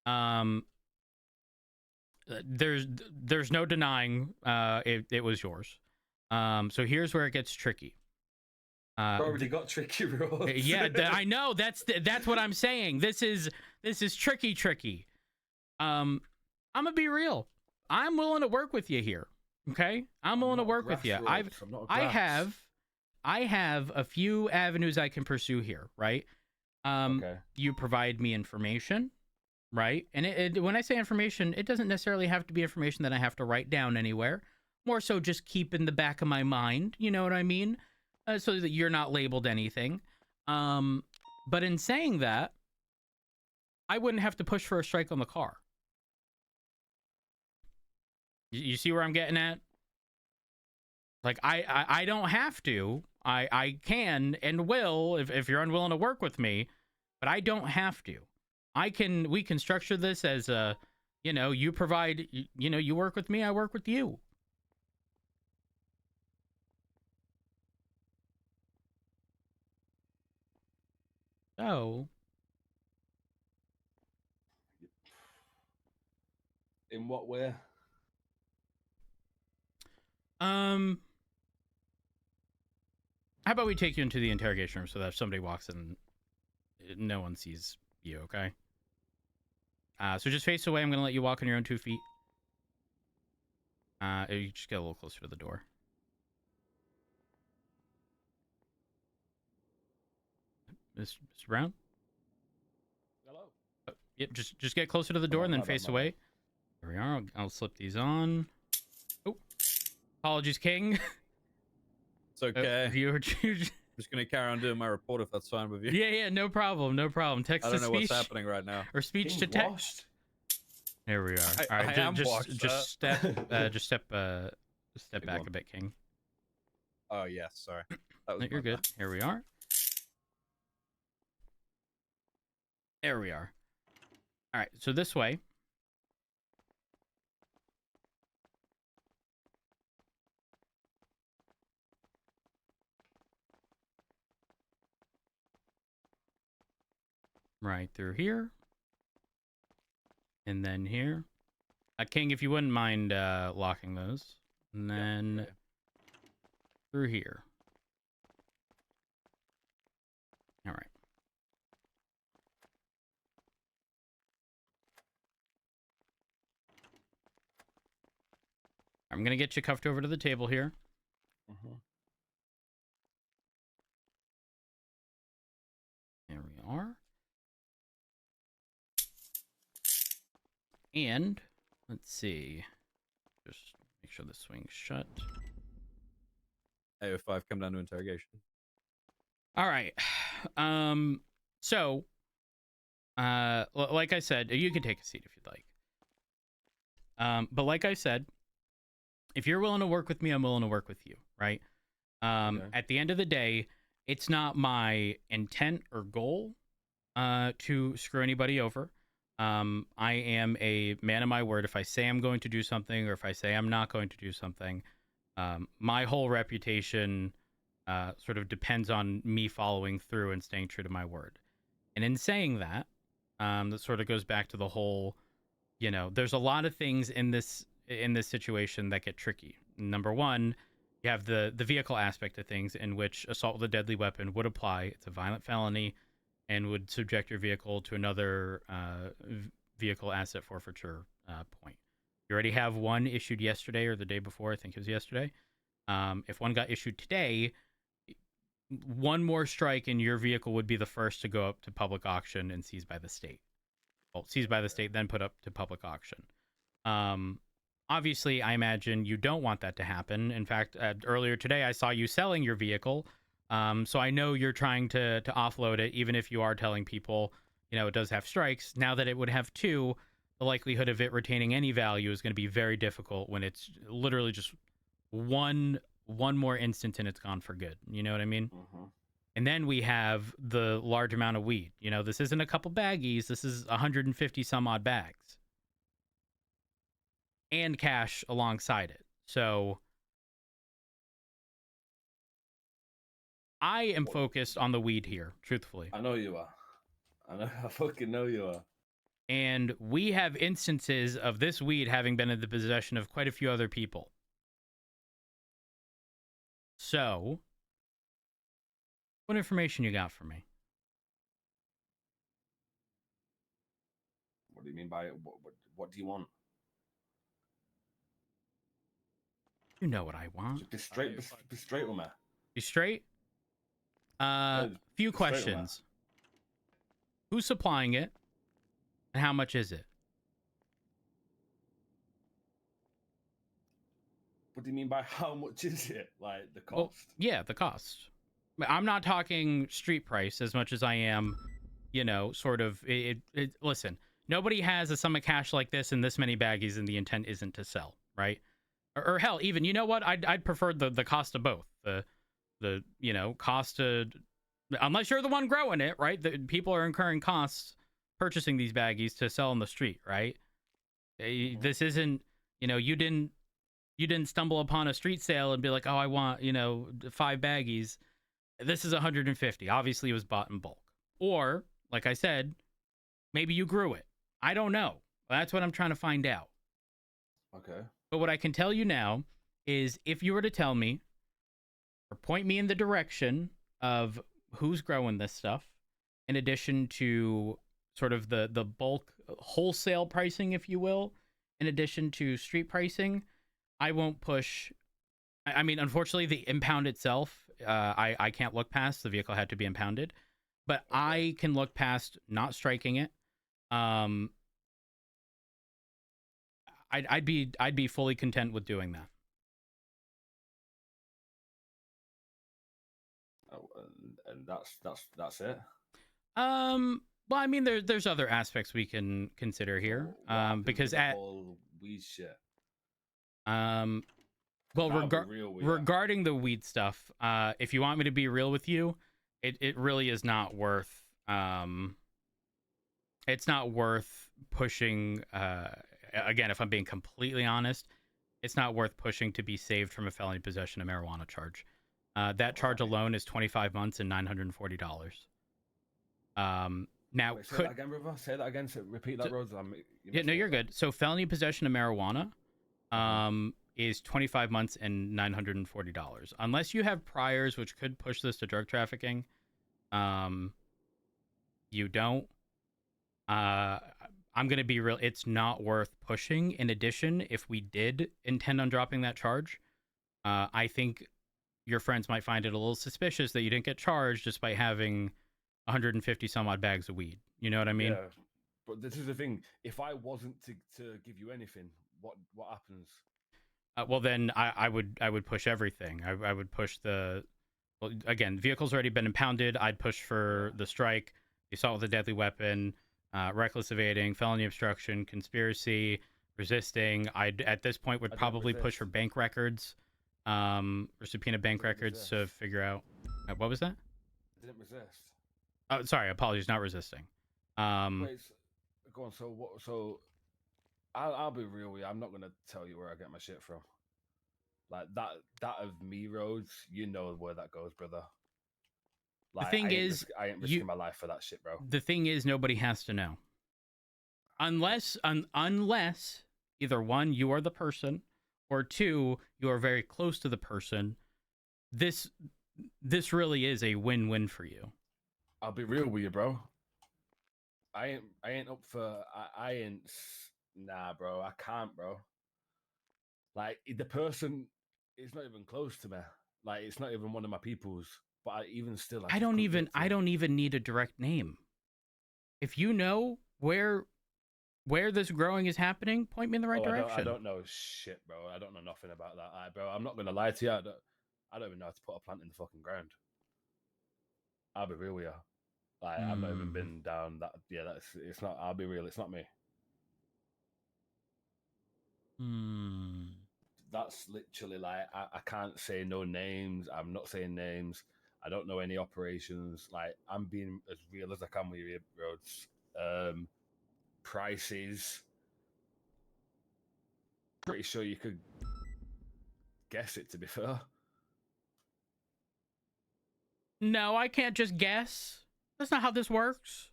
Um, there's there's no denying it was yours. So here's where it gets tricky. Already got tricky rules. Yeah, I know. That's what I'm saying. This is tricky. I'm gonna be real. I'm willing to work with you here. Okay, I'm willing to work with you. I'm not a I grass. have a few avenues I can pursue here. Right. Okay. You provide me information. Right. And when I say information, it doesn't necessarily have to be information that I have to write down anywhere. More so just keep in the back of my mind. You know what I mean? So that you're not labeled anything. But in saying that, I wouldn't have to push for a strike on the car. You see where I'm getting at? Like I don't have to. I can and will if you're unwilling to work with me, but I don't have to. We can structure this as a, you provide, you work with me, I work with you. So, In what way? how about we take you into the interrogation room so that if somebody walks in, no one sees you, okay? So just face away. I'm going to let you walk on your own 2 feet. You just get a little closer to the door. Mr. Brown? Hello. Yep, just get closer to the door and then face away. There we are. I'll slip these on. Oh, apologies, King. It's okay. You're I'm just gonna carry on doing my report if that's fine with you. Yeah, no problem. Text to speech. I don't know what's happening right now. Or speech to text. There we are. All right, just step back a bit, King. Oh yes, sorry. No, you're good. Here we are. There we are. All right, so this way. Right through here. And then here. King, if you wouldn't mind locking those. And then through here. All right. I'm going to get you cuffed over to the table here. There we are. And let's see. Just make sure the swing's shut. AO5 come down to interrogation. All right. So like I said, you can take a seat if you'd like. But like I said, if you're willing to work with me, I'm willing to work with you, right? At the end of the day, it's not my intent or goal to screw anybody over. I am a man of my word. If I say I'm going to do something or if I say I'm not going to do something, my whole reputation sort of depends on me following through and staying true to my word. And in saying that, that sort of goes back to the whole, there's a lot of things in this situation that get tricky. Number one, you have the vehicle aspect of things, in which assault with a deadly weapon would apply. It's a violent felony and would subject your vehicle to another vehicle asset forfeiture point. You already have one issued yesterday or the day before. I think it was yesterday. If one got issued today, one more strike and your vehicle would be the first to go up to public auction and seized by the state. Well, seized by the state, then put up to public auction. Obviously, I imagine you don't want that to happen. In fact, earlier today, I saw you selling your vehicle. So I know you're trying to offload it, even if you are telling people, it does have strikes. Now that it would have two, the likelihood of it retaining any value is going to be very difficult when it's literally just one more instant and it's gone for good. You know what I mean? And then we have the large amount of weed. This isn't a couple baggies. This is 150 some odd bags. And cash alongside it. So I am focused on the weed here, truthfully. I know you are. I fucking know you are. And we have instances of this weed having been in the possession of quite a few other people. So, what information you got for me? What do you mean by it? What do you want? You know what I want. Just be straight. Be straight with me. Be straight. Few questions. Who's supplying it, and how much is it? What do you mean by how much is it? Like the cost? Well, yeah, the cost. I'm not talking street price as much as I am, you know, sort of. Listen, nobody has a sum of cash like this and this many baggies, and the intent isn't to sell, right? Or hell, even, you know what? I'd prefer the cost of both. The you know, cost to, unless you're the one growing it, right? The people are incurring costs purchasing these baggies to sell on the street, right? This isn't, you know, you didn't stumble upon a street sale and be like, oh, I want, you know, 5 baggies. This is 150. Obviously, it was bought in bulk. Or, like I said, maybe you grew it. I don't know. That's what I'm trying to find out. Okay. But what I can tell you now is, if you were to tell me or point me in the direction of who's growing this stuff, in addition to sort of the bulk wholesale pricing, if you will, in addition to street pricing, I won't push. I mean, unfortunately, the impound itself, I can't look past. The vehicle had to be impounded, but okay. I can look past not striking it. I'd be fully content with doing that. Oh, and that's it. Well, I mean, there's other aspects we can consider here. Because at whole weed shit. Well, regarding the weed stuff, if you want me to be real with you, it really is not worth. It's not worth pushing. Again, if I'm being completely honest, it's not worth pushing to be saved from a felony possession of marijuana charge. That charge alone is 25 months and $940. Now, wait, say that again, brother. Say that again. Repeat that, Rose. Yeah, no, you're good. So, felony possession of marijuana, is 25 months and $940. Unless you have priors, which could push this to drug trafficking, you don't. I'm going to be real. It's not worth pushing. In addition, if we did intend on dropping that charge, I think your friends might find it a little suspicious that you didn't get charged just by having 150 some odd bags of weed. You know what I mean? Yeah, but this is the thing. If I wasn't to give you anything, what happens? Well, then I would push everything. I would push the, well, again, vehicle's already been impounded. I'd push for the strike, the assault with a deadly weapon, reckless evading, felony obstruction, conspiracy, resisting. I'd at this point would probably push for bank records, or subpoena bank records to figure out. What was that? I didn't resist. Oh, sorry. Apologies. Not resisting. Wait, go on. So what? So I'll be real with you. I'm not gonna tell you where I get my shit from. Like that of me roads, you know where that goes, brother. Like, the thing is, I ain't risking my life for that shit, bro. The thing is, nobody has to know. Unless either one, you are the person, or two, you are very close to the person. This really is a win-win for you. I'll be real with you, bro. I ain't up for. I ain't. Nah, bro. I can't, bro. Like, the person is not even close to me. Like, it's not even one of my peoples. But even still, I don't even need a direct name. If you know where this growing is happening, point me in the right direction. I don't know shit, bro. I don't know nothing about that, bro. I'm not gonna lie to you. I don't even know how to put a plant in the fucking ground. I'll be real with you. Like, I've not even been down that. Yeah, it's not. I'll be real. It's not me. That's literally like I can't say no names. I'm not saying names. I don't know any operations. Like, I'm being as real as I can with you, roads. Prices. Pretty sure you could guess it, to be fair. No, I can't just guess. That's not how this works.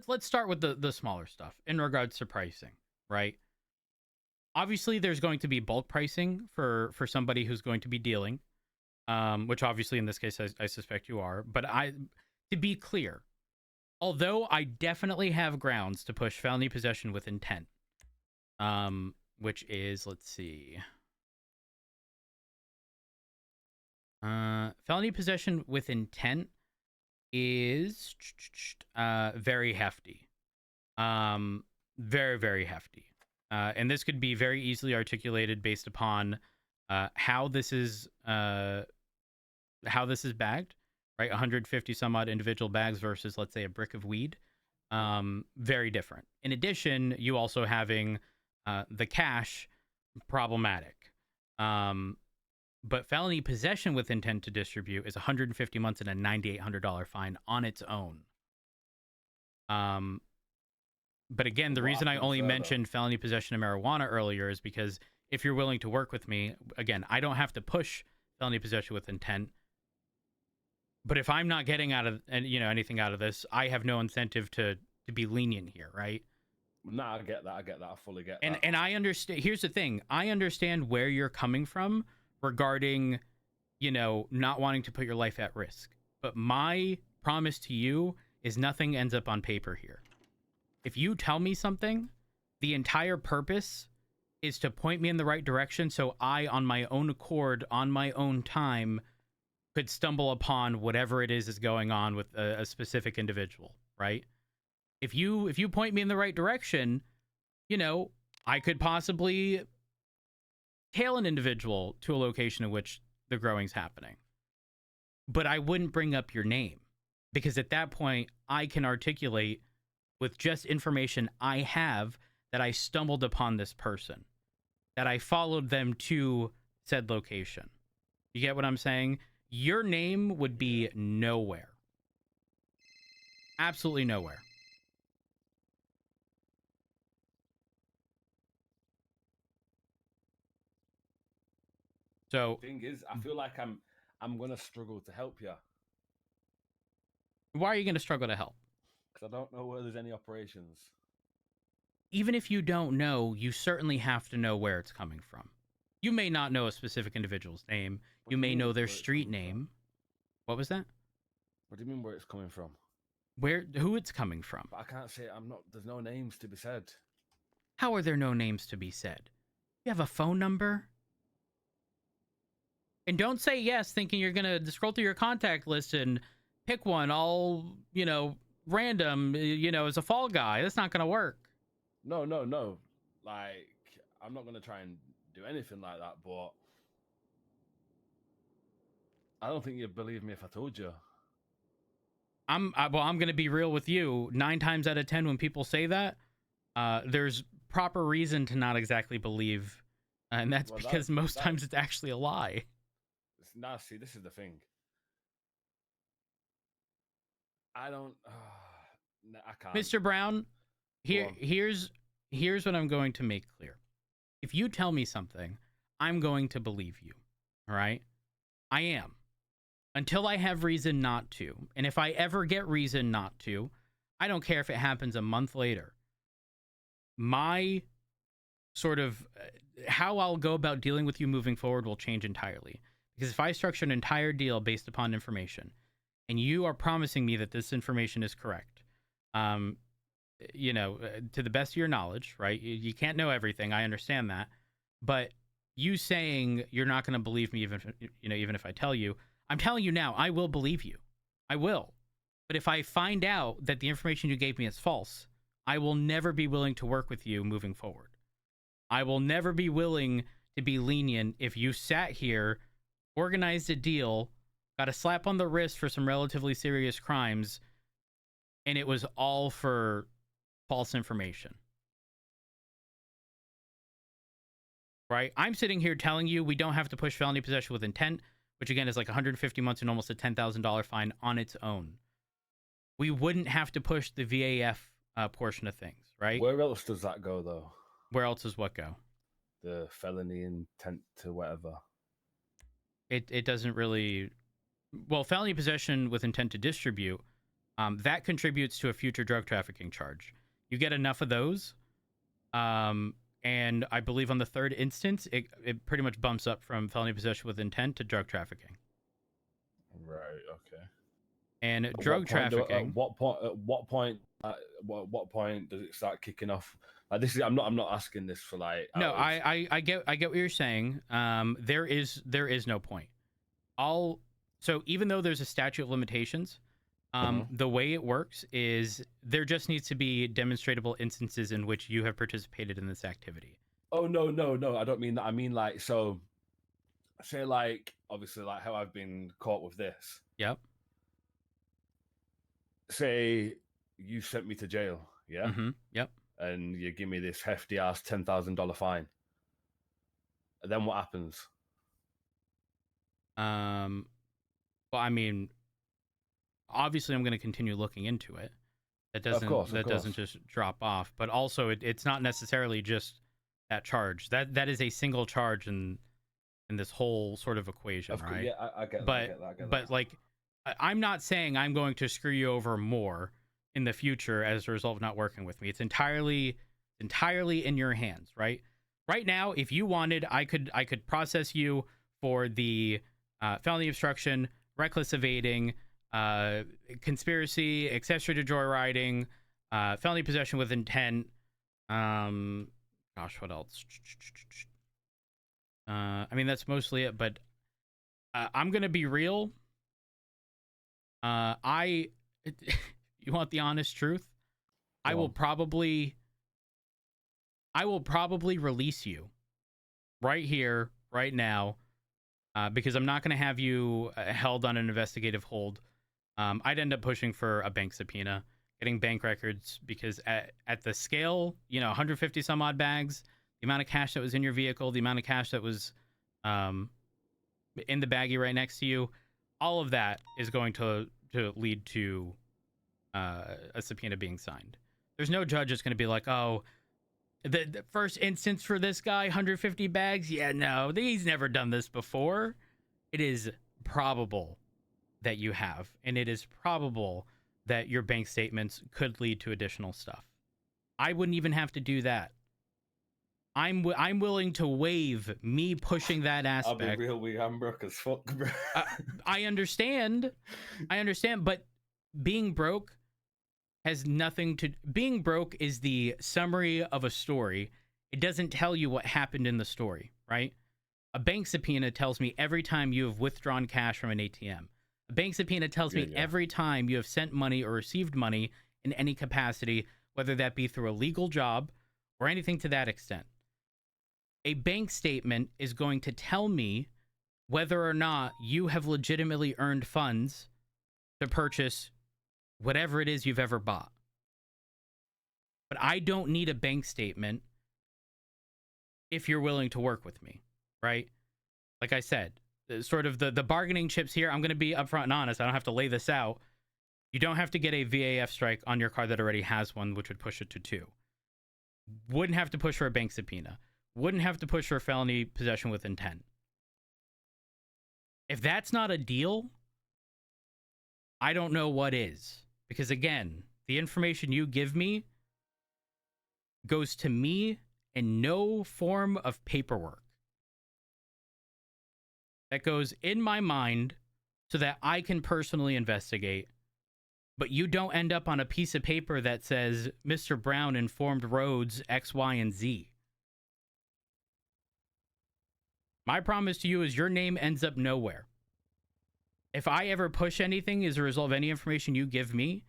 let's start with the smaller stuff in regards to pricing, right? Obviously, there's going to be bulk pricing for somebody who's going to be dealing, which obviously in this case I suspect you are. But to be clear, although I definitely have grounds to push felony possession with intent, which is, let's see, felony possession with intent is very hefty, very, very hefty. And this could be very easily articulated based upon how this is bagged, right? 150 some odd individual bags versus, let's say, a brick of weed. Very different. In addition, you also having the cash, problematic. But felony possession with intent to distribute is 150 months and a $9,800 fine on its own. But again, the reason I only mentioned felony possession of marijuana earlier is because if you're willing to work with me, again, I don't have to push felony possession with intent. But if I'm not getting out of anything out of this, I have no incentive to be lenient here, right? No, I get that. I fully get that. And I understand. Here's the thing. I understand where you're coming from regarding, not wanting to put your life at risk. But my promise to you is nothing ends up on paper here. If you tell me something, the entire purpose is to point me in the right direction so I, on my own accord, on my own time, could stumble upon whatever it is going on with a specific individual, right? If you point me in the right direction, I could possibly tail an individual to a location in which the growing's happening. But I wouldn't bring up your name, because at that point, I can articulate with just information I have that I stumbled upon this person, that I followed them to said location. You get what I'm saying? Your name would be nowhere. Absolutely nowhere. So the thing is, I feel like I'm gonna struggle to help you. Why are you gonna struggle to help? Because I don't know where there's any operations. Even if you don't know, you certainly have to know where it's coming from. You may not know a specific individual's name. You may know their street name. What was that? What do you mean where it's coming from? Who it's coming from? But I can't say there's no names to be said. How are there no names to be said? You have a phone number? And don't say yes thinking you're going to scroll through your contact list and pick one all, random, as a fall guy. That's not going to work. No. Like, I'm not going to try and do anything like that, but I don't think you'd believe me if I told you. I'm going to be real with you. 9 times out of 10 when people say that, there's proper reason to not exactly believe. And that's because most times it's actually a lie. Now, see, this is the thing. I can't. Mr. Brown, here's what I'm going to make clear. If you tell me something, I'm going to believe you. All right? I am. Until I have reason not to. And if I ever get reason not to, I don't care if it happens a month later. My sort of how I'll go about dealing with you moving forward will change entirely. Because if I structure an entire deal based upon information, and you are promising me that this information is correct, to the best of your knowledge, right? You can't know everything. I understand that. But you saying you're not going to believe me even if I tell you, I'm telling you now, I will believe you. I will. But if I find out that the information you gave me is false, I will never be willing to work with you moving forward. I will never be willing to be lenient if you sat here, organized a deal, got a slap on the wrist for some relatively serious crimes, and it was all for false information. Right? I'm sitting here telling you we don't have to push felony possession with intent, which again is like 150 months and almost a $10,000 fine on its own. We wouldn't have to push the VAF portion of things, right? Where else does that go, though? Where else does what go? The felony intent to whatever. It doesn't really... Well, felony possession with intent to distribute that contributes to a future drug trafficking charge. You get enough of those, and I believe on the third instance, it pretty much bumps up from felony possession with intent to drug trafficking. Right. Okay. And At drug what point trafficking. At what point does it start kicking off? Like this is. I'm not asking this for like. No, I get what you're saying. There is no point. So even though there's a statute of limitations, the way it works is there just needs to be demonstrable instances in which you have participated in this activity. Oh no, I don't mean that. I mean like, so say like, obviously like how I've been caught with this. Yep. Say you sent me to jail, yeah? Yep. And you give me this hefty ass $10,000 fine. And then what happens? Well, I mean, obviously I'm going to continue looking into it. That doesn't just drop off. But also it's not necessarily just that charge. That is a single charge in this whole sort of equation, right? Yeah, I get that. But like, I'm not saying I'm going to screw you over more in the future as a result of not working with me. It's entirely in your hands, right? Right now, if you wanted, I could process you for the felony obstruction, reckless evading, conspiracy, accessory to joyriding, felony possession with intent. Gosh, what else? I mean, that's mostly it. But I'm gonna be real. You want the honest truth? I will probably release you right here, right now, because I'm not going to have you held on an investigative hold. I'd end up pushing for a bank subpoena, getting bank records, because at the scale, 150 some odd bags, the amount of cash that was in your vehicle, the amount of cash that was in the baggie right next to you, all of that is going to lead to a subpoena being signed. There's no judge that's going to be like, oh, the first instance for this guy, 150 bags? Yeah, no, he's never done this before. It is probable that you have, and it is probable that your bank statements could lead to additional stuff. I wouldn't even have to do that. I'm willing to waive me pushing that aspect. I'll be real with you, I'm broke as fuck, bro. I understand, but being broke has nothing to... Being broke is the summary of a story. It doesn't tell you what happened in the story, right? A bank subpoena tells me every time you have withdrawn cash from an ATM. A bank subpoena tells me every time you have sent money or received money in any capacity, whether that be through a legal job or anything to that extent. A bank statement is going to tell me whether or not you have legitimately earned funds to purchase whatever it is you've ever bought. But I don't need a bank statement if you're willing to work with me, right? Like I said, sort of the bargaining chips here, I'm going to be upfront and honest. I don't have to lay this out. You don't have to get a VAF strike on your car that already has one, which would push it to 2. Wouldn't have to push for a bank subpoena. Wouldn't have to push for felony possession with intent. If that's not a deal, I don't know what is. Because again, the information you give me goes to me in no form of paperwork. That goes in my mind so that I can personally investigate. But you don't end up on a piece of paper that says, Mr. Brown informed Rhodes X, Y, and Z. My promise to you is your name ends up nowhere. If I ever push anything as a result of any information you give me,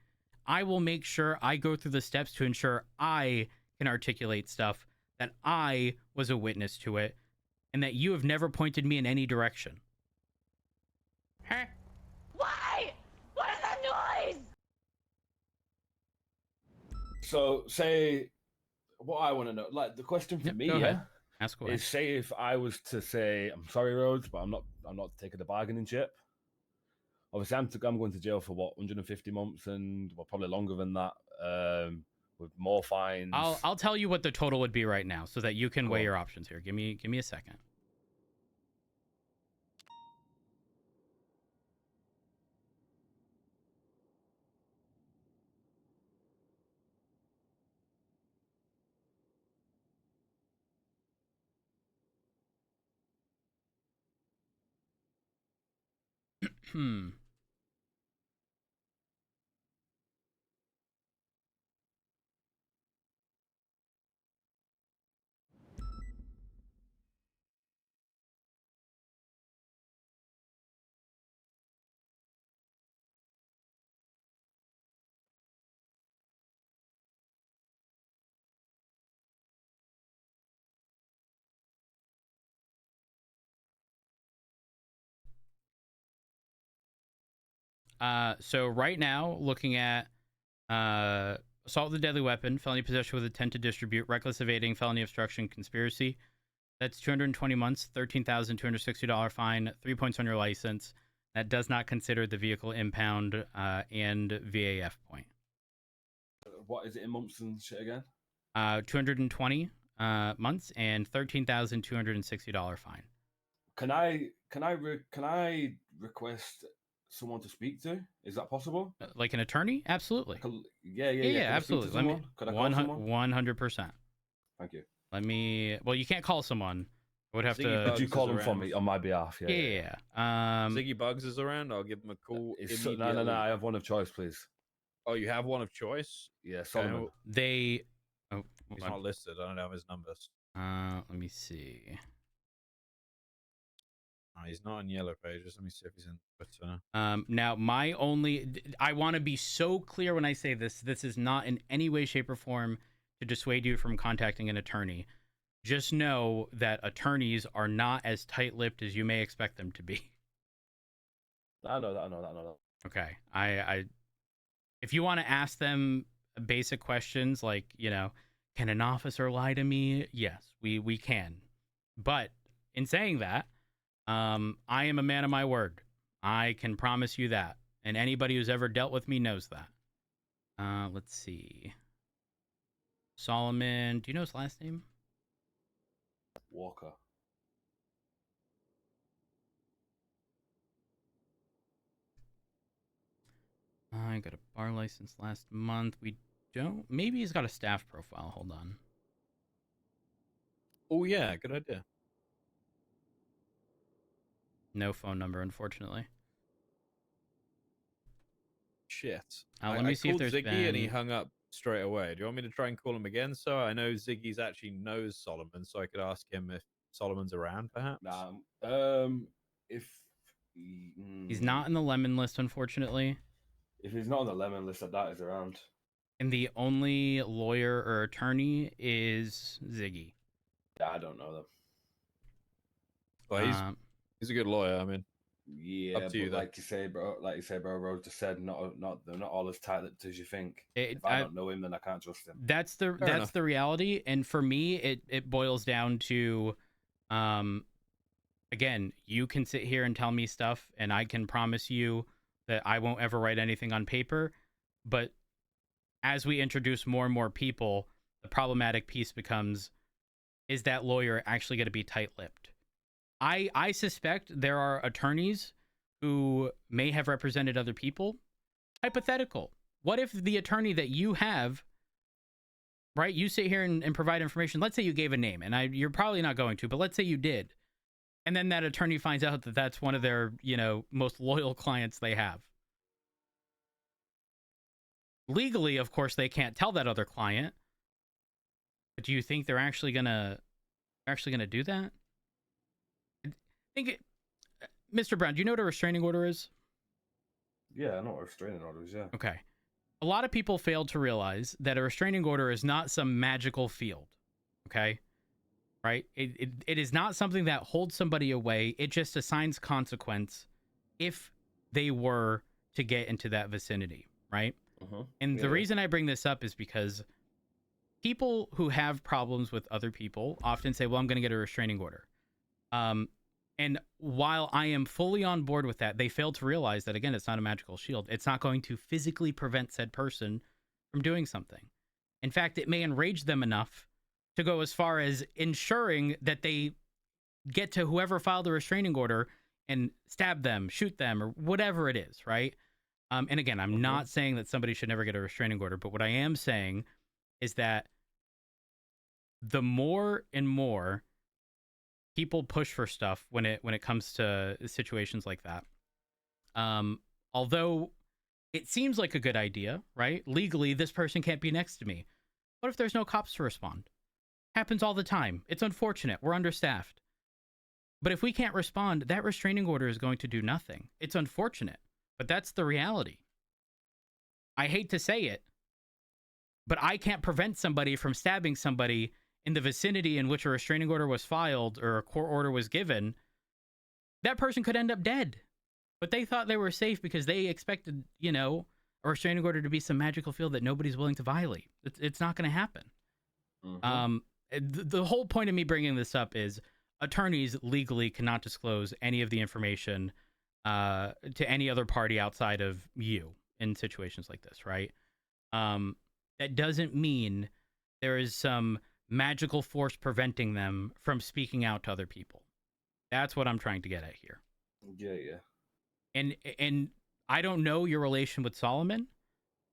I will make sure I go through the steps to ensure I can articulate stuff, that I was a witness to it, and that you have never pointed me in any direction. Huh? Why? What is that noise? So, say, what I want to know, like the question for me, go ahead. Ask away. is say if I was to say, I'm sorry, Rhodes, but I'm not taking the bargaining chip. Obviously, I'm going to jail for what, 150 months and probably longer than that, with more fines. I'll tell you what the total would be right now so that you can weigh your options here. Give me a second. So right now, looking at assault with a deadly weapon, felony possession with intent to distribute, reckless evading, felony obstruction, conspiracy. That's 220 months, $13,260 fine, 3 points on your license. That does not consider the vehicle impound and VAF point. What is it in months and shit again? 220 months and $13,260 fine. Can I request someone to speak to? Is that possible? Like an attorney? Absolutely. Yeah, absolutely. Let me. Could I call someone? 100%. Thank you. Let me. Well, you can't call someone. I would have Ziggy to. Bugs Could you call is them for around. me on my behalf? Yeah. Ziggy Bugs is around. I'll give him a call immediately. No. I have one of choice, please. Oh, you have one of choice? Yeah, Solomon. They. Oh, He's not listed. I don't have his numbers. Let me see. Oh, he's not in Yellow Pages. Let me see if he's in Twitter. Now, I want to be so clear when I say this. This is not in any way, shape, or form to dissuade you from contacting an attorney. Just know that attorneys are not as tight-lipped as you may expect them to be. I know that. Okay. If you want to ask them basic questions like, can an officer lie to me? Yes, we can. But in saying that, I am a man of my word. I can promise you that. And anybody who's ever dealt with me knows that. Let's see. Solomon, do you know his last name? Walker. I got a bar license last month. We don't. Maybe he's got a staff profile. Hold on. Oh, yeah. Good idea. No phone number, unfortunately. Shit. Let me see if there's Ziggy been... and he hung up straight away. Do you want me to try and call him again? So I know Ziggy's actually knows Solomon, so I could ask him if Solomon's around, perhaps. If he's not in the lemon list, unfortunately. If he's not on the lemon list, I doubt he's around. And the only lawyer or attorney is Ziggy. Yeah, I don't know them. Well, he's a good lawyer. I mean, yeah, up to you, like you say, bro. Rose just said, they're not all as tight-lipped as you think. If I don't know him, then I can't trust him. That's the reality. And for me, it boils down to, again, you can sit here and tell me stuff, and I can promise you that I won't ever write anything on paper. But as we introduce more and more people, the problematic piece becomes, is that lawyer actually going to be tight-lipped? I suspect there are attorneys who may have represented other people. Hypothetical. What if the attorney that you have, right, you sit here and provide information. Let's say you gave a name, and you're probably not going to, but let's say you did. And then that attorney finds out that that's one of their, most loyal clients they have. Legally, of course, they can't tell that other client. But do you think they're actually gonna do that? Mr. Brown, do you know what a restraining order is? Yeah, I know what a restraining order is, yeah. Okay. A lot of people fail to realize that a restraining order is not some magical field. Okay? Right? It is not something that holds somebody away. It just assigns consequence if they were to get into that vicinity, right? And the reason I bring this up is because people who have problems with other people often say, well, I'm going to get a restraining order. And while I am fully on board with that, they fail to realize that, again, it's not a magical shield. It's not going to physically prevent said person from doing something. In fact, it may enrage them enough to go as far as ensuring that they get to whoever filed the restraining order and stab them, shoot them, or whatever it is, right? And again, I'm not saying that somebody should never get a restraining order, but what I am saying is that the more and more people push for stuff when it comes to situations like that, Although it seems like a good idea, right? Legally, this person can't be next to me. What if there's no cops to respond? Happens all the time. It's unfortunate. We're understaffed. But if we can't respond, that restraining order is going to do nothing. It's unfortunate, but that's the reality. I hate to say it, but I can't prevent somebody from stabbing somebody in the vicinity in which a restraining order was filed or a court order was given. That person could end up dead. But they thought they were safe because they expected, you know, a restraining order to be some magical field that nobody's willing to violate. It's not going to happen. The whole point of me bringing this up is attorneys legally cannot disclose any of the information to any other party outside of you in situations like this, right? That doesn't mean there is some magical force preventing them from speaking out to other people. That's what I'm trying to get at here. Yeah. And I don't know your relation with Solomon,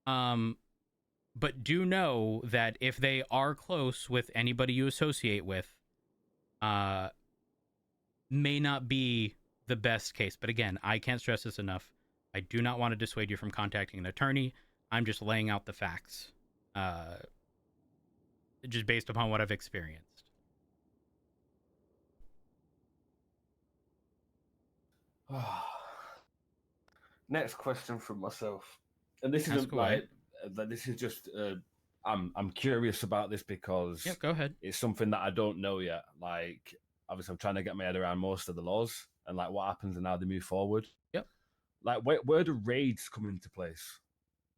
but do know that if they are close with anybody you associate with, may not be the best case. But again, I can't stress this enough. I do not want to dissuade you from contacting an attorney. I'm just laying out the facts, just based upon what I've experienced. Next question from myself, and this isn't like this is just I'm curious about this because go ahead. It's something that I don't know yet. Like, obviously, I'm trying to get my head around most of the laws and like what happens and how they move forward. Yep. Like, where do raids come into place?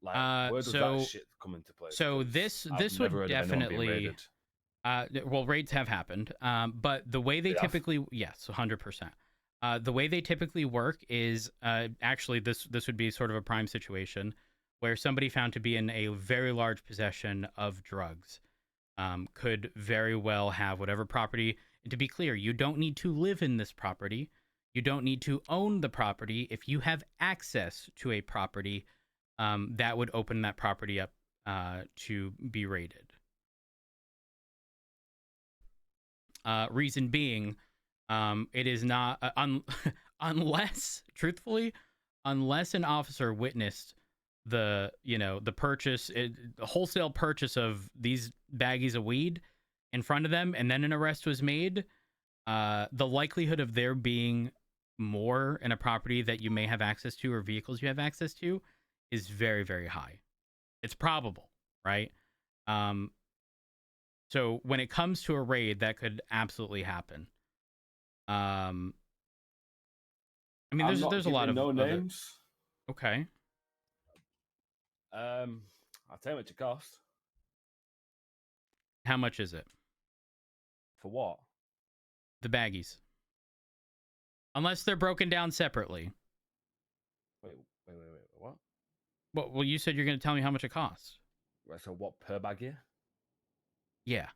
Like, where does that shit come into place? So this would definitely. Well, raids have happened, but the way they typically, yes, 100%. The way they typically work is actually this would be sort of a prime situation where somebody found to be in a very large possession of drugs could very well have whatever property. And to be clear, you don't need to live in this property. You don't need to own the property. If you have access to a property, that would open that property up to be raided. Reason being, it is not unless, truthfully, unless an officer witnessed the purchase, the wholesale purchase of these baggies of weed in front of them, and then an arrest was made, the likelihood of there being more in a property that you may have access to or vehicles you have access to is very, very high. It's probable, right? So when it comes to a raid, that could absolutely happen. I mean, there's a lot of names. Okay. I'll tell you what it costs. How much is it? For what? The baggies. Unless they're broken down separately. Wait. What? Well, you said you're going to tell me how much it costs. Right, so what per baggie? Yeah.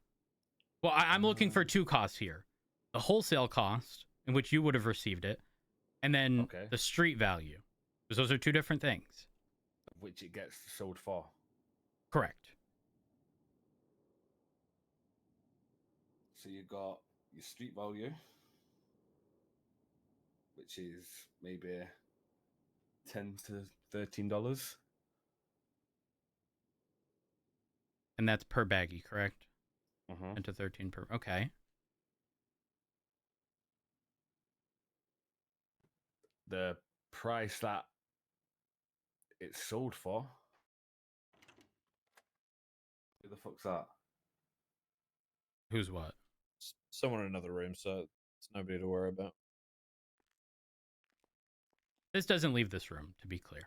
Well, I'm looking for two costs here. The wholesale cost, in which you would have received it, and then the street value. Because those are two different things. Which it gets sold for. Correct. So you got your street value, which is maybe $10 to $13. And that's per baggie, correct? 10 to 13 per. Okay. The price that it's sold for. Who the fuck's that? Who's what? Someone in another room, so it's nobody to worry about. This doesn't leave this room, to be clear.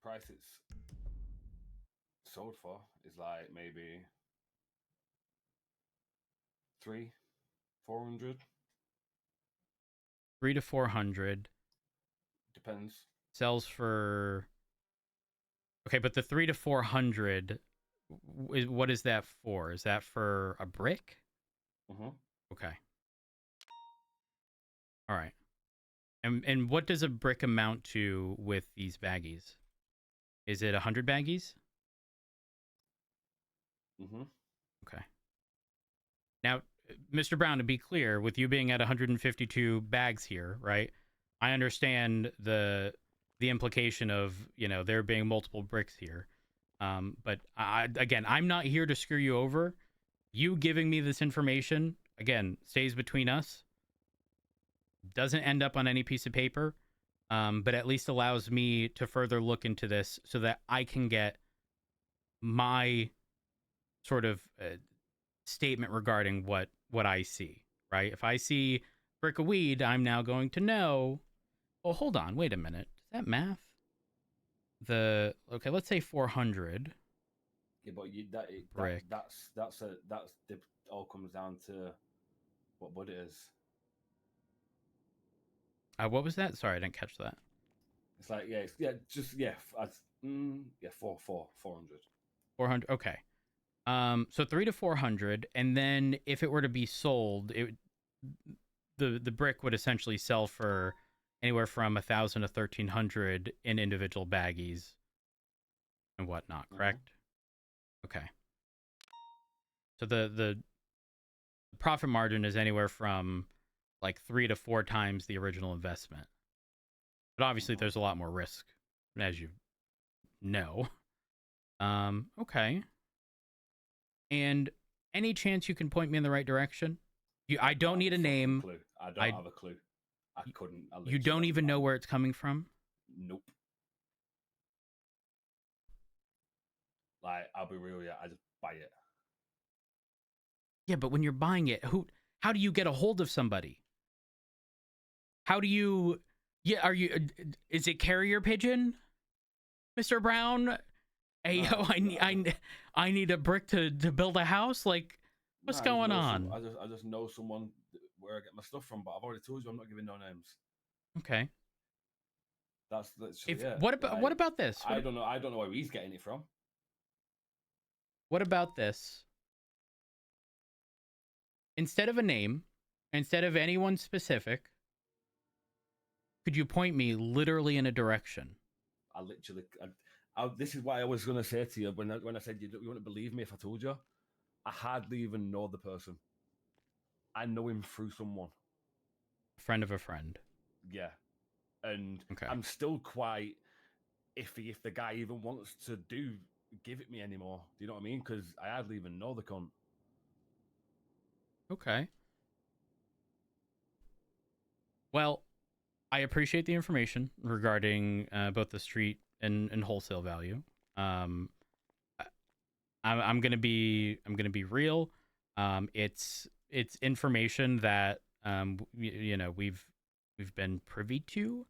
Price it's sold for is like maybe $300-400. 300 to 400. Depends. Sells for. Okay, but the 300 to 400. What is that for? Is that for a brick? Okay. All right. And what does a brick amount to with these baggies? Is it 100 baggies? Okay. Now, Mr. Brown, to be clear, with you being at 152 bags here, right? I understand the implication of, you know, there being multiple bricks here. But again, I'm not here to screw you over. You giving me this information, again, stays between us. Doesn't end up on any piece of paper, but at least allows me to further look into this so that I can get my sort of statement regarding what I see, right? If I see brick of weed, I'm now going to know, oh, hold on, wait a minute. Is that math? Okay, let's say 400. Yeah, but Brick. that's it all comes down to what bud it is. What was that? Sorry, I didn't catch that. It's like yeah, 400. 400. Okay. So 300 to 400, and then if it were to be sold, the brick would essentially sell for anywhere from 1,000 to 1,300 in individual baggies and whatnot. Correct? Okay. So the profit margin is anywhere from like 3 to 4 times the original investment. But obviously, there's a lot more risk, as you know. Okay. And any chance you can point me in the right direction? I don't need a name. I don't have a clue. I couldn't. You don't even know where it's coming from? Nope. Like, I'll be real, yeah, I just buy it. Yeah, but when you're buying it, how do you get a hold of somebody? How do you... Yeah, is it carrier pigeon, Mr. Brown? Hey, yo, I need a brick to build a house? Like, what's going on? I just know someone where I get my stuff from, but I've already told you I'm not giving no names. Okay. That's literally it. What about this? I don't know where he's getting it from. What about this? Instead of a name, instead of anyone specific, could you point me literally in a direction? This is what I was going to say to you when I said you wouldn't believe me if I told you. I hardly even know the person. I know him through someone. A friend of a friend. Yeah. And okay. I'm still quite iffy if the guy even wants to give it me anymore. Do you know what I mean? Because I hardly even know the cunt. Okay. Well, I appreciate the information regarding both the street and wholesale value. I'm gonna be real. It's information that you know we've been privy to.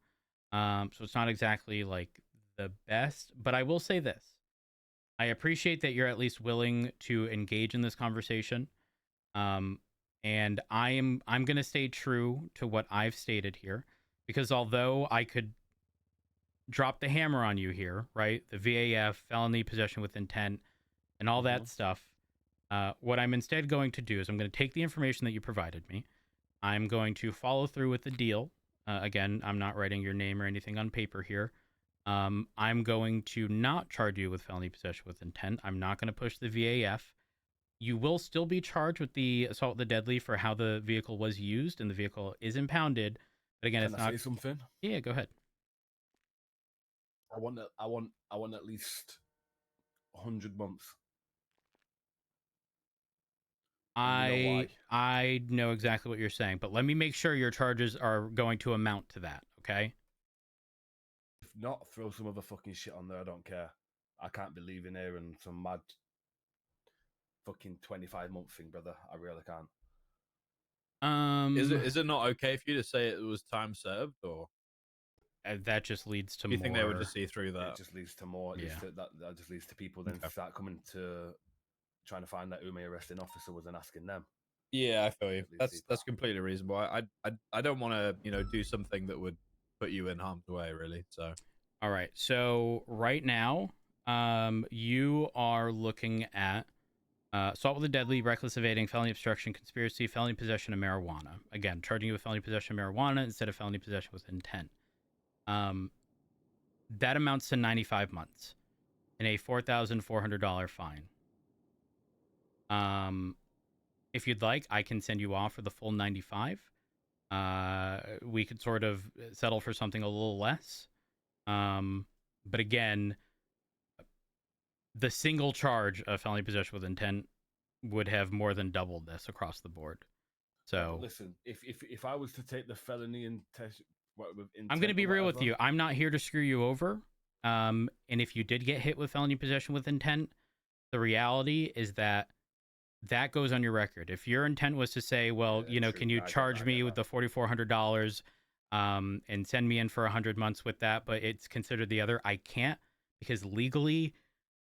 So it's not exactly like the best, but I will say this: I appreciate that you're at least willing to engage in this conversation. And I'm gonna stay true to what I've stated here, because although I could drop the hammer on you here, right? The VAF, felony possession with intent, and all that stuff. What I'm instead going to do is I'm going to take the information that you provided me. I'm going to follow through with the deal. Again, I'm not writing your name or anything on paper here. I'm going to not charge you with felony possession with intent. I'm not going to push the VAF. You will still be charged with the assault with the deadly for how the vehicle was used, and the vehicle is impounded. But again, Can I say something? Yeah, go ahead. I want at least 100 months. I know exactly what you're saying, but let me make sure your charges are going to amount to that, okay? If not, throw some other fucking shit on there. I don't care. I can't be leaving here and some mad fucking 25-month thing, brother. I really can't. Is it not okay for you to say it was time served, or that just leads to more? Do you more... think they would just see through that? It just leads to more. Yeah. That just leads to people then start coming to trying to find out who my arresting officer was and asking them. Yeah, I feel you. That's completely reasonable. I don't want to do something that would put you in harm's way, really. So, all right. So right now, you are looking at assault with a deadly, reckless evading, felony obstruction, conspiracy, felony possession of marijuana. Again, charging you with felony possession of marijuana instead of felony possession with intent. That amounts to 95 months and a $4,400 fine. If you'd like, I can send you off for the full 95. We could sort of settle for something a little less. But again, the single charge of felony possession with intent would have more than doubled this across the board. So listen, if I was to take the felony and test, with I'm going to be real with you. I'm not here to screw you over. And if you did get hit with felony possession with intent, the reality is that that goes on your record. If your intent was to say, well, Yeah, true. can you charge me with the $4,400 and send me in for 100 months with that, but it's considered the other, I can't, because legally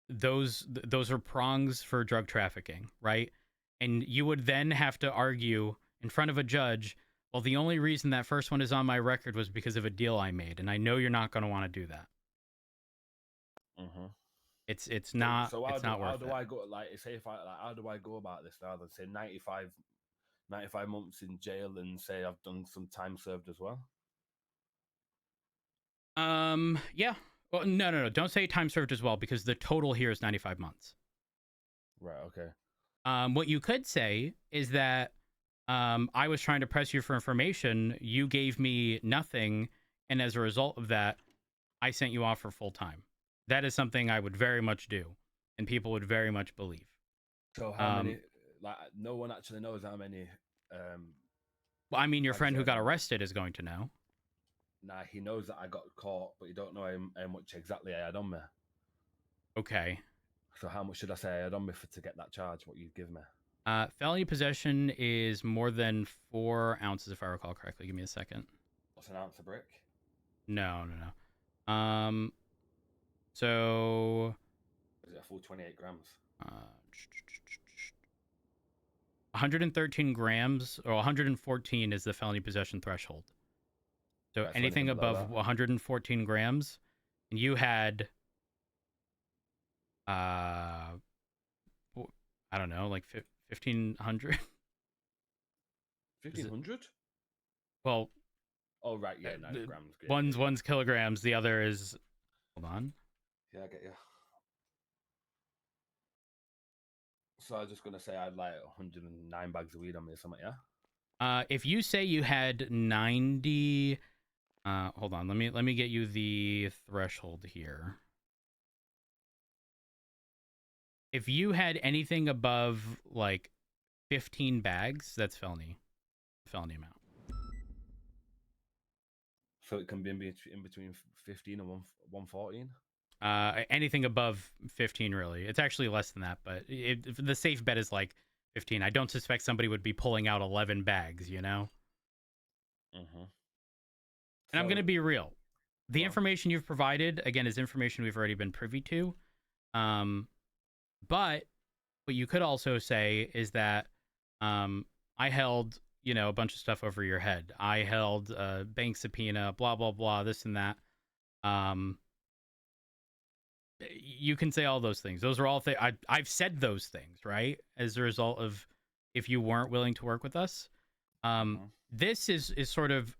those are prongs for drug trafficking, right? And you would then have to argue in front of a judge, well, the only reason that first one is on my record was because of a deal I made, and I know you're not going to want to do that. Mm-hmm. It's not So it's not worth how do it. I go, like, say if I, like, how do I go about this now than say 95 months in jail and say I've done some time served as well? Yeah. Well, no. Don't say time served as well, because the total here is 95 months. Right. Okay. What you could say is that I was trying to press you for information. You gave me nothing, and as a result of that, I sent you off for full time. That is something I would very much do, and people would very much believe. So how many? Like, no one actually knows how many. Well, I mean, your friend who got arrested is going to know. Nah, he knows that I got caught, but he don't know how much exactly I had on me. Okay. So how much should I say I had on me to get that charge? What you'd give me? Felony possession is more than 4 ounces, if I recall correctly. Give me a second. What's an ounce of brick? No. So Is it a full 28 grams? 113 grams or 114 is the felony possession threshold. So Right, so anything above 114 grams, and you had, I don't know, like 1,500. 1,500? Well, oh right, yeah, 9 grams. One's kilograms, the other is. Hold on. Yeah, I get you. So I was just gonna say I had like 109 bags of weed on me or something, yeah. If you say you had 90, hold on, let me get you the threshold here. If you had anything above like 15 bags, that's felony amount. So it can be in between 15 and 114. Anything above 15, really. It's actually less than that, but the safe bet is like 15. I don't suspect somebody would be pulling out 11 bags, you know? Mm-hmm. And I'm going to be real. The information you've provided, again, is information we've already been privy to. But what you could also say is that I held, a bunch of stuff over your head. I held a bank subpoena, blah, blah, blah, this and that. You can say all those things. Those are all things. I've said those things, right? As a result of if you weren't willing to work with us. This is sort of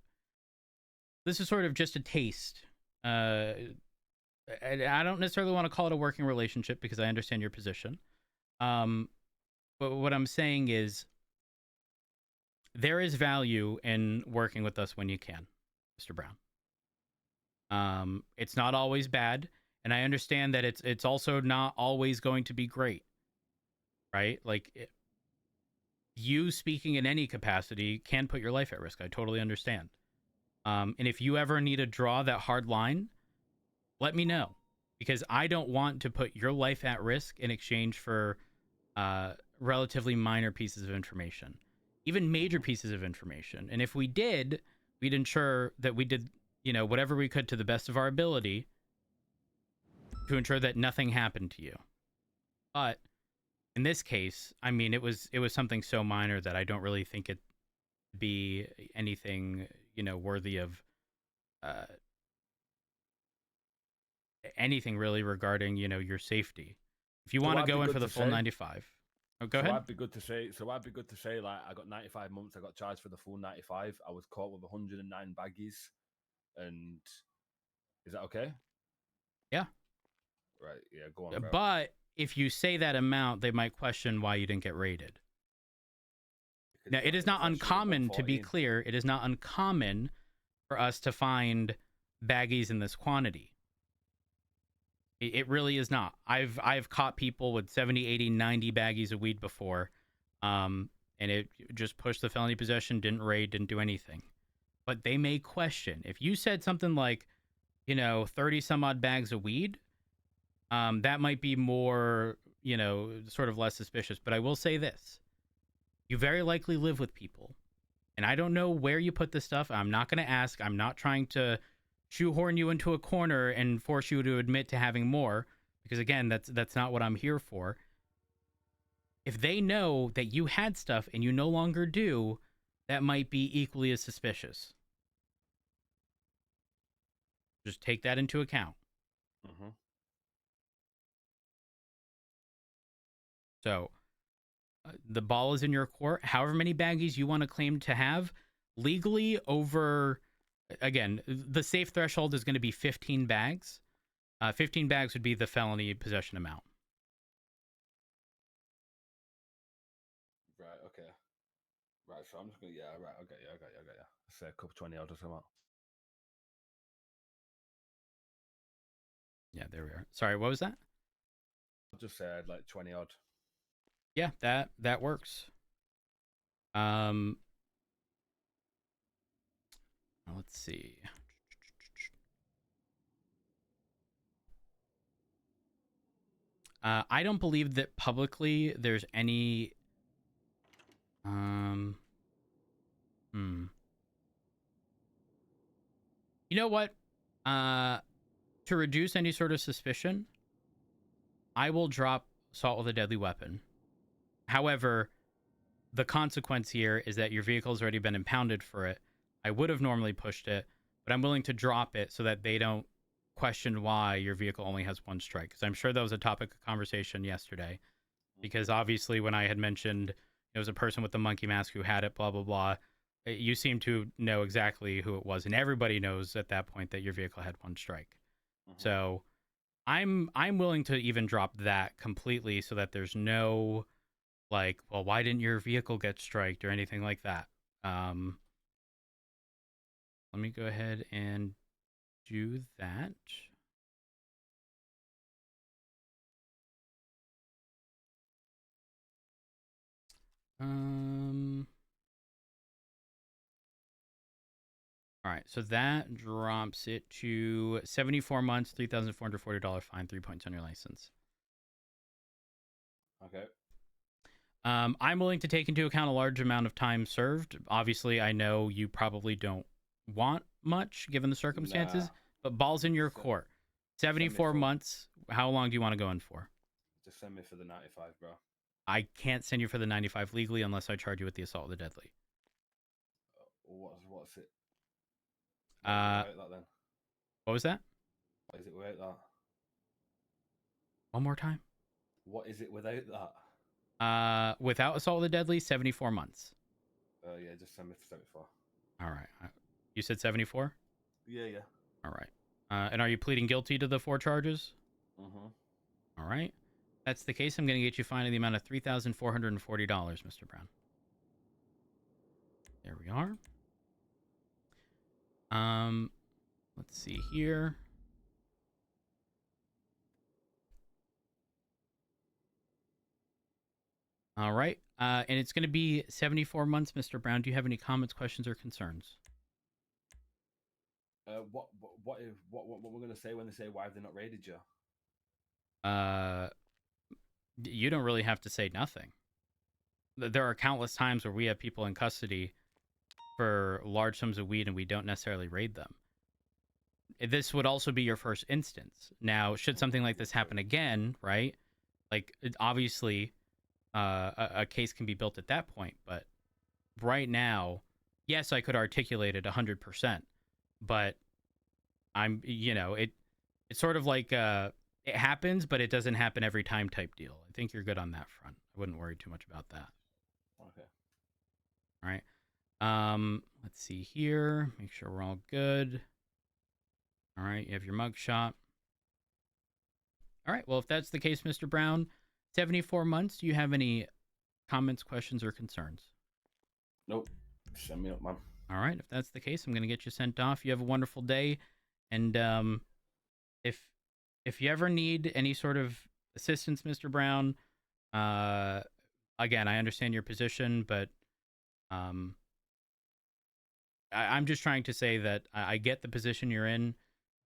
just a taste. And I don't necessarily want to call it a working relationship because I understand your position. But what I'm saying is there is value in working with us when you can, Mr. Brown. It's not always bad. And I understand that it's also not always going to be great, right? Like, you speaking in any capacity can put your life at risk. I totally understand. And if you ever need to draw that hard line, let me know, because I don't want to put your life at risk in exchange for relatively minor pieces of information, even major pieces of information. And if we did, we'd ensure that we did, whatever we could to the best of our ability to ensure that nothing happened to you. But in this case, I mean, it was something so minor that I don't really think it be anything, worthy of anything really regarding, your safety. If you want to go in for the full 95, go ahead. I'd be good to say, like, I got 95 months. I got charged for the full 95. I was caught with 109 baggies, and is that okay? Yeah. Right. Yeah. Go on, bro. But if you say that amount, they might question why you didn't get raided. Now, it is not uncommon, to be clear, it is not uncommon for us to find baggies in this quantity. It really is not. I've caught people with 70, 80, 90 baggies of weed before, and it just pushed the felony possession, didn't raid, didn't do anything. But they may question. If you said something like, 30 some odd bags of weed, that might be more, sort of less suspicious. But I will say this. You very likely live with people. And I don't know where you put this stuff. I'm not going to ask. I'm not trying to shoehorn you into a corner and force you to admit to having more, because again, that's not what I'm here for. If they know that you had stuff and you no longer do, that might be equally as suspicious. Just take that into account. Mm-hmm. So the ball is in your court. However many baggies you want to claim to have, legally over, again, the safe threshold is going to be 15 bags. 15 bags would be the felony possession amount. Right, okay. Right, so I'm just going to, yeah, right, okay, yeah, I got you. Say a couple 20 odd or something. Yeah, there we are. Sorry, what was that? I just said like 20 odd. Yeah, that works. Let's see. I don't believe that publicly there's any You know what? To reduce any sort of suspicion, I will drop assault with a deadly weapon. However, the consequence here is that your vehicle has already been impounded for it. I would have normally pushed it, but I'm willing to drop it so that they don't question why your vehicle only has one strike. Because I'm sure that was a topic of conversation yesterday. Because obviously when I had mentioned it was a person with the monkey mask who had it, blah, blah, blah, you seem to know exactly who it was. And everybody knows at that point that your vehicle had one strike. Mm-hmm. So I'm willing to even drop that completely so that there's no, like, well, why didn't your vehicle get striked or anything like that? Let me go ahead and do that. All right, so that drops it to 74 months, $3,440 fine, 3 points on your license. Okay. I'm willing to take into account a large amount of time served. Obviously, I know you probably don't want much given the circumstances, but ball's in your court. 74 months. How long do you want to go in for? Just send me for the 95, bro. I can't send you for the 95 legally unless I charge you with the assault with the deadly. What's it? That, then? What was that? What is it without that? One more time. What is it without that? Without assault with the deadly, 74 months. Yeah, just send me for 74. All right. You said 74? Yeah. All right. And are you pleading guilty to the 4 charges? Mm-hmm. All right. If that's the case, I'm going to get you fined in the amount of $3,440, Mr. Brown. There we are. Let's see here. All right. And it's going to be 74 months, Mr. Brown. Do you have any comments, questions, or concerns? What we're going to say when they say why have they not raided you? You don't really have to say nothing. There are countless times where we have people in custody for large sums of weed and we don't necessarily raid them. This would also be your first instance. Now, should something like this happen again, right? Like, obviously, a case can be built at that point. But right now, yes, I could articulate it 100%. But I'm, it's sort of like it happens, but it doesn't happen every time type deal. I think you're good on that front. I wouldn't worry too much about that. Okay. All right. Let's see here. Make sure we're all good. All right. You have your mug shot. All right. Well, if that's the case, Mr. Brown, 74 months. Do you have any comments, questions, or concerns? Nope. Send me up, man. All right, if that's the case, I'm gonna get you sent off. You have a wonderful day, and if you ever need any sort of assistance, Mr. Brown, again, I understand your position, but I'm just trying to say that I get the position you're in,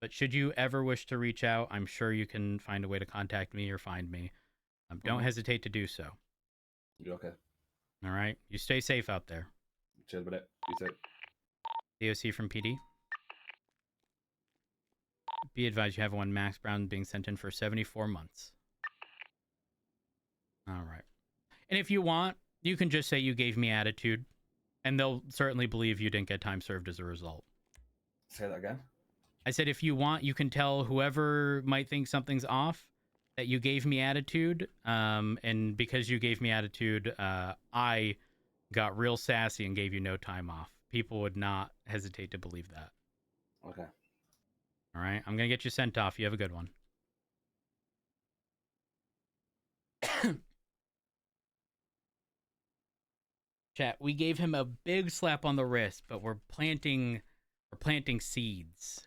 but should you ever wish to reach out, I'm sure you can find a way to contact me or find me. Don't hesitate to do so. You okay? All right, you stay safe out there. Cheers, buddy. Be safe. DOC from PD. Be advised, you have one Max Brown being sent in for 74 months. All right. And if you want, you can just say you gave me attitude, and they'll certainly believe you didn't get time served as a result. Say that again. I said, if you want, you can tell whoever might think something's off that you gave me attitude. And because you gave me attitude, I got real sassy and gave you no time off. People would not hesitate to believe that. Okay. All right. I'm going to get you sent off. You have a good one. Chat, we gave him a big slap on the wrist, but we're planting seeds.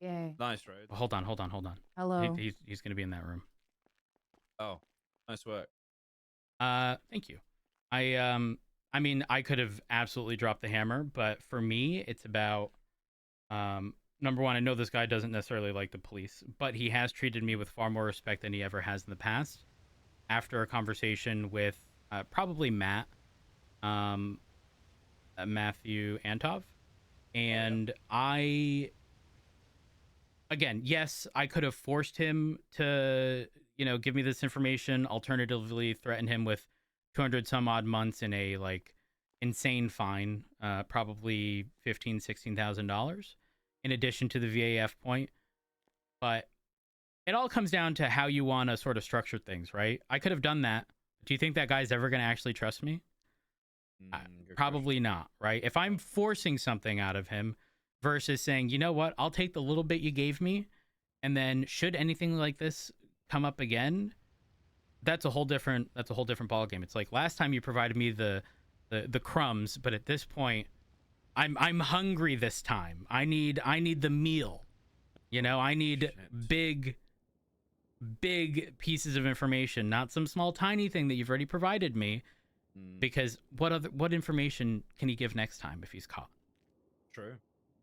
Yay. Nice, Rose. Hold on. Hello. He's going to be in that room. Oh, nice work. Thank you. I mean, I could have absolutely dropped the hammer, but for me, it's about, number one, I know this guy doesn't necessarily like the police, but he has treated me with far more respect than he ever has in the past. After a conversation with probably Matt, Matthew Antov, and again, yes, I could have forced him to, give me this information, alternatively threaten him with 200 some odd months in a insane fine, probably $16,000 in addition to the VAF point. But it all comes down to how you want to sort of structure things, right? I could have done that. Do you think that guy's ever going to actually trust me? Probably not, right? If I'm forcing something out of him versus saying, you know what, I'll take the little bit you gave me, and then should anything like this come up again, that's a whole different ballgame. It's like last time you provided me the crumbs, but at this point, I'm hungry this time. I need the meal. I need big pieces of information, not some small tiny thing that you've already provided me. Because what information can he give next time if he's caught? True.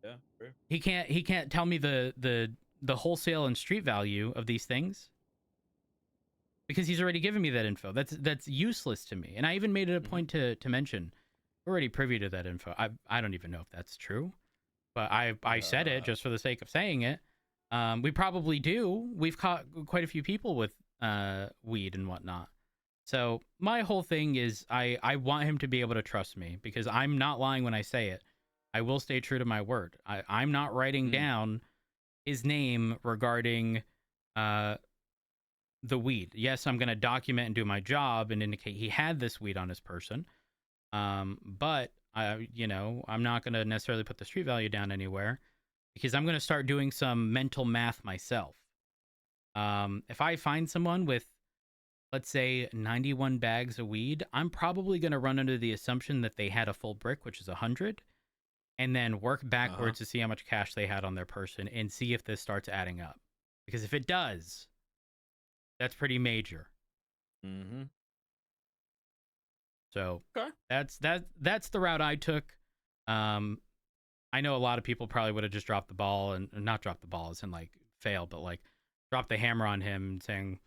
Yeah, true. He can't tell me the wholesale and street value of these things because he's already given me that info. That's useless to me. And I even made it a point to mention we're already privy to that info. I don't even know if that's true, but I said it just for the sake of saying it. We probably do. We've caught quite a few people with weed and whatnot. So my whole thing is I want him to be able to trust me because I'm not lying when I say it. I will stay true to my word. I'm not writing down his name regarding the weed. Yes, I'm going to document and do my job and indicate he had this weed on his person. But I'm not going to necessarily put the street value down anywhere because I'm going to start doing some mental math myself. If I find someone with, let's say, 91 bags of weed, I'm probably going to run under the assumption that they had a full brick, which is 100, and then work backwards to see how much cash they had on their person and see if this starts adding up. Because if it does, that's pretty major. So that's the route I took. I know a lot of people probably would have just dropped the ball and not dropped the ball as in fail, but dropped the hammer on him saying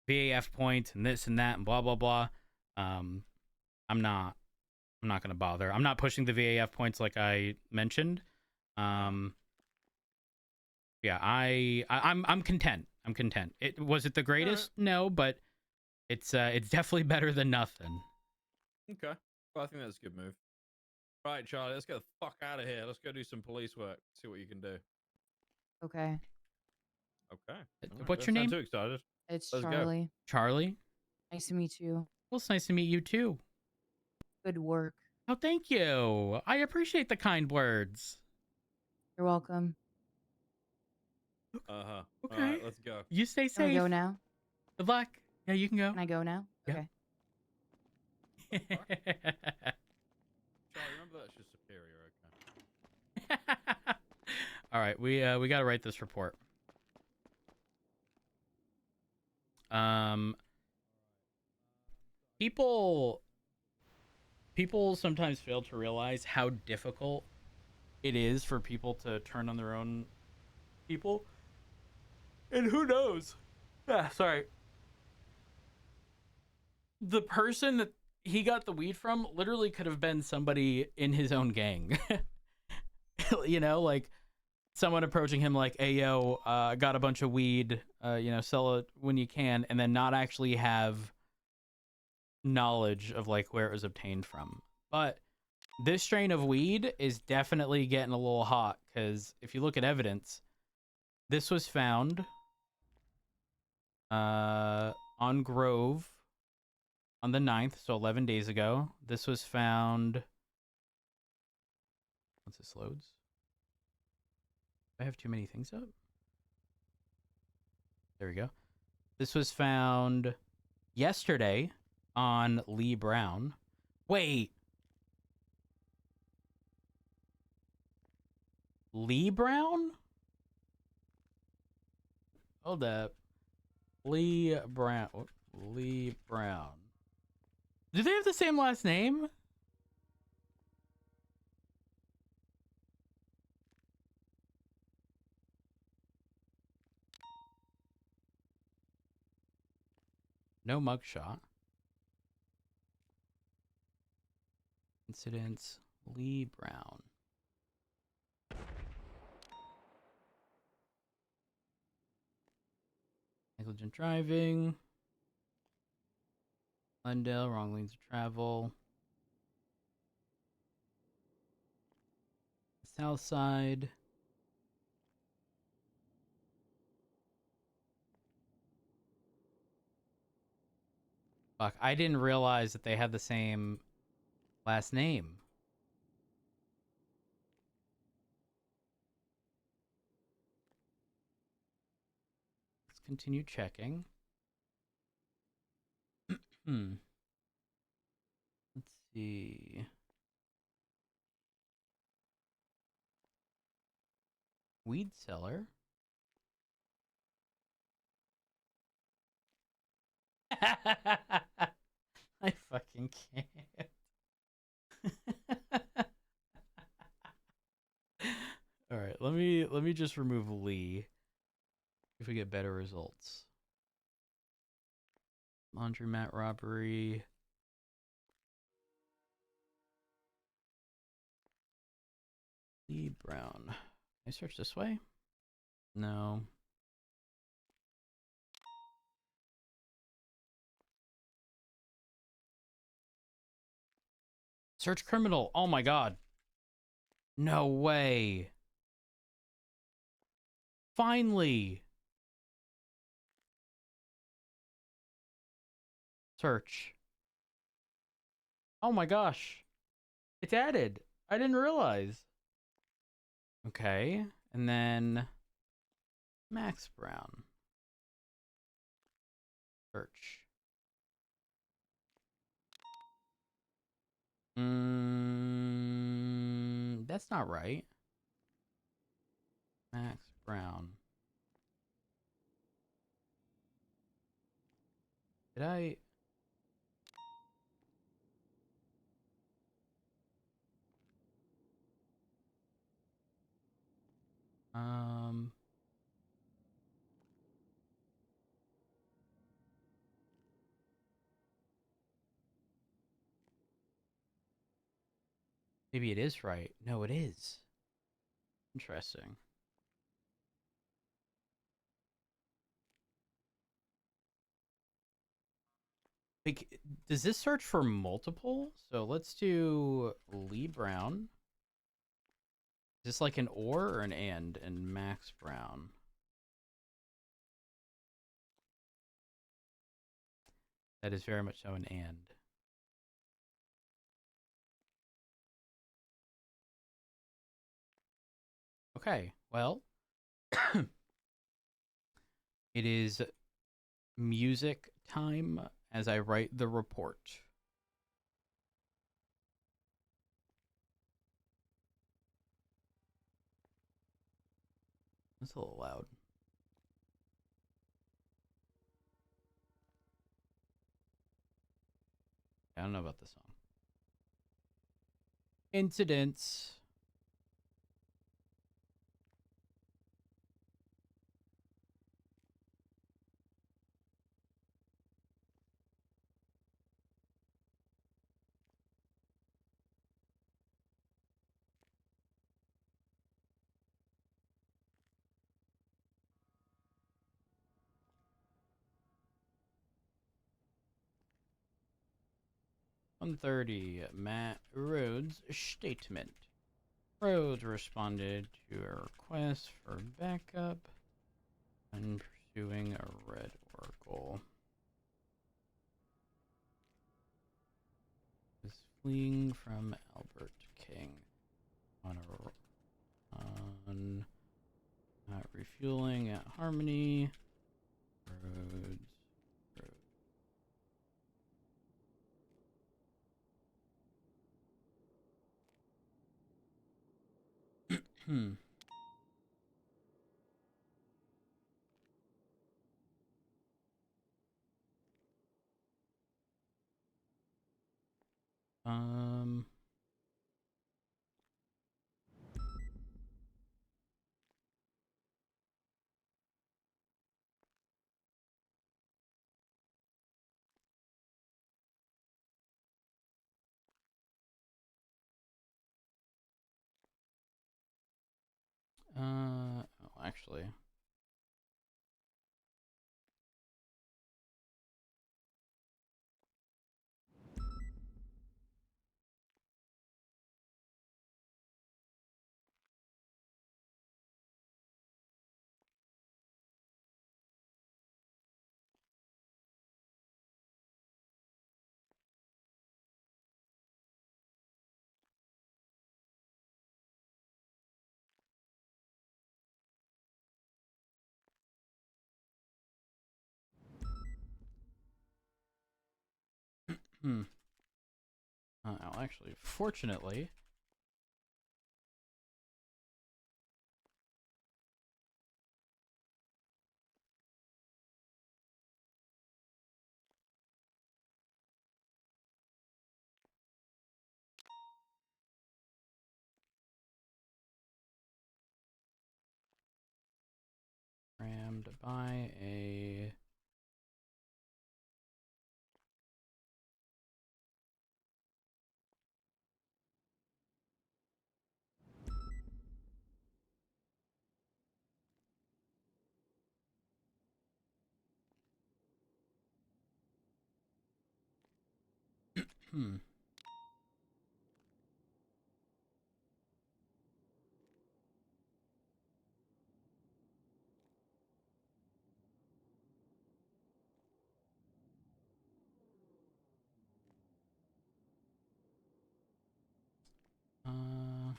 VAF points and this and that and blah blah blah. I'm not gonna bother. I'm not pushing the VAF points like I mentioned. Yeah, I'm content. I'm content. Was it the greatest? No, but it's definitely better than nothing. Okay. Well, I think that's a good move. Right, Charlie, let's get the fuck out of here. Let's go do some police work. See what you can do. Okay. Okay. What's your name? I'm too excited. It's Let's go. Charlie. Charlie? Nice to meet you. Well, it's nice to meet you too. Good work. Oh, thank you. I appreciate the kind words. You're welcome. Okay. All right, let's go. You stay Can I safe. go now? Good luck. Yeah, you can go. Can I go now? Yep. Okay. fuck? Charlie, remember that's just superior, okay? All right, we got to write this report. People sometimes fail to realize how difficult it is for people to turn on their own people. And who knows? Yeah, sorry. The person that he got the weed from literally could have been somebody in his own gang. You know, like someone approaching him like, hey, yo, got a bunch of weed, sell it when you can, and then not actually have knowledge of like where it was obtained from. But this strain of weed is definitely getting a little hot, because if you look at evidence, this was found on Grove on the 9th, so 11 days ago. This was found... Once this loads. Do I have too many things up? There we go. This was found yesterday on Lee Brown. Wait. Lee Brown? Hold up. Lee Brown. Lee Brown. Do they have the same last name? No mugshot. Incidents. Lee Brown. Negligent driving. Glendale, wrong lanes of travel. South side. Fuck, I didn't realize that they had the same last name. Let's continue checking. Let's see. Weed seller. I fucking can't. All right, let me just remove Lee. If we get better results. Laundromat robbery. Lee Brown. Can I search this way? No. Search criminal. Oh my god. No way. Finally. Search. Oh my gosh. It's added. I didn't realize. Okay. And then Max Brown. Search. That's not right. Max Brown. Did I? Maybe it is right. No, it is. Interesting. Like, does this search for multiple? So let's do Lee Brown. Is this like an or an and Max Brown? That is very much so an and. Okay, well, it is music time as I write the report. It's a little loud. I don't know about this song. Incidents. $1:30. Matt Rhodes' statement. Rhodes responded to a request for backup and pursuing a red oracle. Is fleeing from Albert King on refueling at Harmony. Rhodes. Hmm. Um. Oh, actually. Hmm. Actually, fortunately. Rammed by a hmm. Uh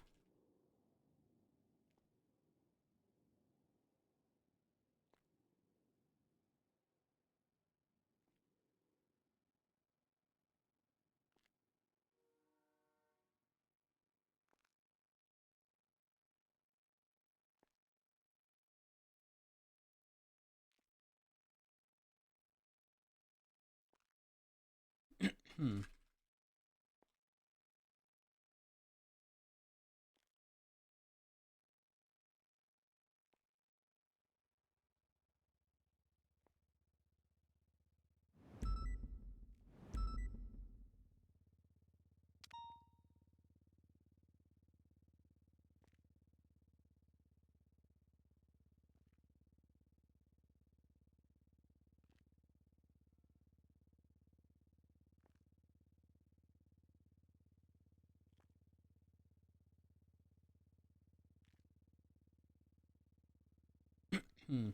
hmm. Hmm.